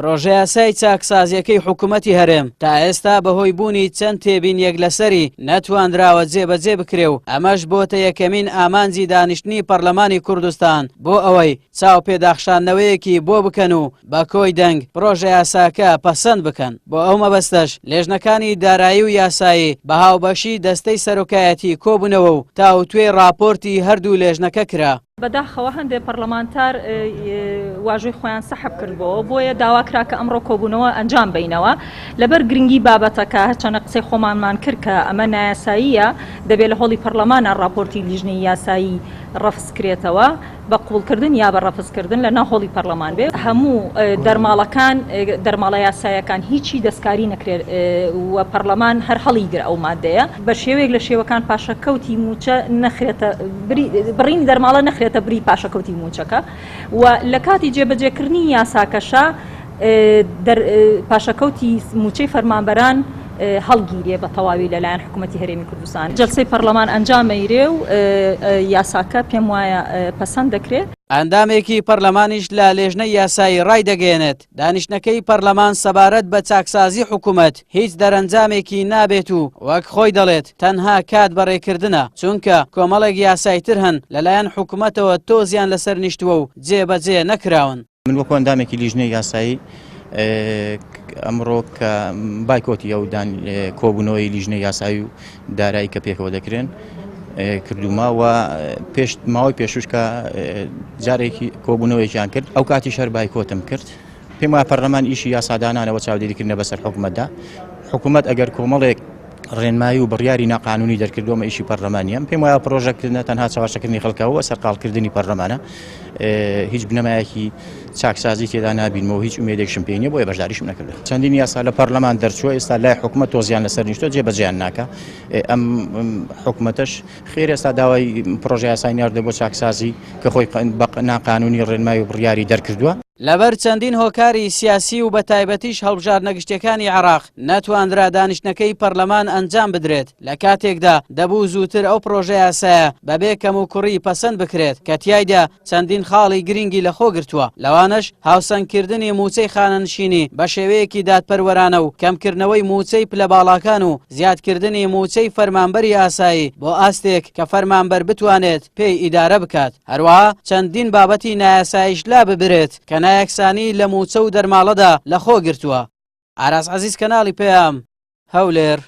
پرۆژە یاسای چاکسازیەکەی حکوومەتی هەرێم تا ئێستا بەهۆی بوونی چەند تێبینیەک لەسەری نەتوانراوە جێبەجێ بکرێ و ئەمەش بۆتە یەکەمین ئامانجی دانیشتنی پەرلەمانی کوردستان بۆ ئەوەی چاو پێداخشاندنەوەیەکی بۆ بکەن و بە کۆی دەنگ پرۆژە یاساکە پەسەند بکەن. بۆ ئەو مەبەستەش لێژنەکانی دارایی و یاسایی بە هاوبەشی دەستەی سەرۆکایەتی کۆبوونەوە و تاوتوێ راپۆرتی هەردوو لێژنەکە کرا. بەداخەوە هەندێک پەرلەمانتار واژۆی خۆیان سەحب کردبەوە بۆیە داواکرا کە ئەمڕۆ کۆبوونەوە ئەنجام بینەوە لەبەر گرنگی بابەتەکە هەرچەنە قسەی خۆمانمان کرد کە ئەمە نایاساییە دەبێت لە هۆڵی پەرلەمانە راپۆرتی لیژنەی یاسایی ڕەفزکرێتەوە بە قوڵکردن یا بە ڕەفزکردن لە ناو هۆڵی پەرلەمان بێت. هەموو دەرماڵەکان دەرماڵە یاسایەکان هیچی دەستکاری نەکرێت و پەرلەمان هەر هەڵی گر ئەو مادەیە بە شێوەیەک لە شێوەکان پاشەکەوتی موچە نەخرێتە بڕینی دەرماڵە نەخرێتە بری پاشەکەوتی موچەکە و لە کاتی جێبەجێکردنی یاساکەشە پاشەکەوتی موچەی فەرمانبەران هەڵگیرێ بە تەواوی لەلایەن حکوومەتی هەرێمی کوردستان. جەلسەی پەرلەمان ئەنجامەیرێ و یاساکە پێم وایە پەسەند دەکرێت. ئەندامێکی پەرلەمانیش لە لێژنەی یاسایی ڕای دەگەێنێت دانیشتنەکەی پەرلەمان سەبارەت بە چاکسازی حکوومەت هیچ دەرەنجامێکی نابێت و وەک خۆی دەڵێت تەنها کات بەڕێکردنە چونکە کۆمەڵێک یاساییتر هەن لەلایەن حکوومەتەوە تۆزیان لەسەر نیشتووە و جێبەجێ نەکراون. من وەکو ئەندامێکی لیژنەی یاسایی ئەمڕۆ کە بایکۆتی ئەودان کۆبوونەوەی لیژنەی یاسایی و دارایی کە پێکەوە دەکرێن کردوماوە ماوەی پێشوشکە جارێکی کۆبوونەوەیان کرد ئەو کاتی شەر بایکۆتم کرد. پێم وایە پەرلەمان ئیشی یاسادانانەوە چاودێریکردنە بەسەر حکوومەتدا. حکوومەت ئەگەر کۆمەڵێک ڕێنمایی و بڕیاری ناقانونی دەرکردومە ئیشی پەرلەمانیە پێم وایە پرۆژەکردنە تەنها چاوەشەکردنی خەڵکەوە سەرقاڵکردنی پەرلەمانە هیچ بنەمایەکی چاکسازی تێدا نابینەوە هیچ ئومێدێکشم پێ نییە بۆیە بەشداریشم نەکردو. چەندین یاسا لە پەرلەمان دەرچووە ئێستا لای حکوومەت تۆزیان لەسەر نیشتۆ جێبەجێیان ناکە. ئەم حکوومەتەش خێر ئێستا داوای پرۆژە یاسای ناردە بۆ چاکسازی کە خۆی ناقانونی ڕێنمایی و بڕیاری دەرکردووە. لەبەر چەندین هۆکاری سیاسی و بە تایبەتیش هەڵبژار نەگشتەکانی عێراق ناتوانرا دانیشتنەکەی پەرلەمان ئەنجام بدرێت لە کاتێکدا دەبوو زووتر ئەو پرۆژە یاسایە بەبێ کەم و کوڕی پەسەند بکرێت کە تیایدا چەندین خاڵی گرنگی لەخۆ گرتووە. لەوانش هاوسەنگکردنی موچەی خانەنشینی بە شێوەیەکی دادپەروەرانە و کەمکردنەوەی موچەی پلەباڵاکان و زیادکردنی موچەی فەرمانبەری ئاسایی بۆ ئاستێک کە فەرمانبەر بتوانێت پێی ئیدارە بکات. هەروەها چەندین بابەتی نایاساییش لا ببرێت کە یەکسانی لە موچە و دەرماڵەدا لەخۆ گرتووە. ئاراس عەزیز کەناڵی پێام هەولێر.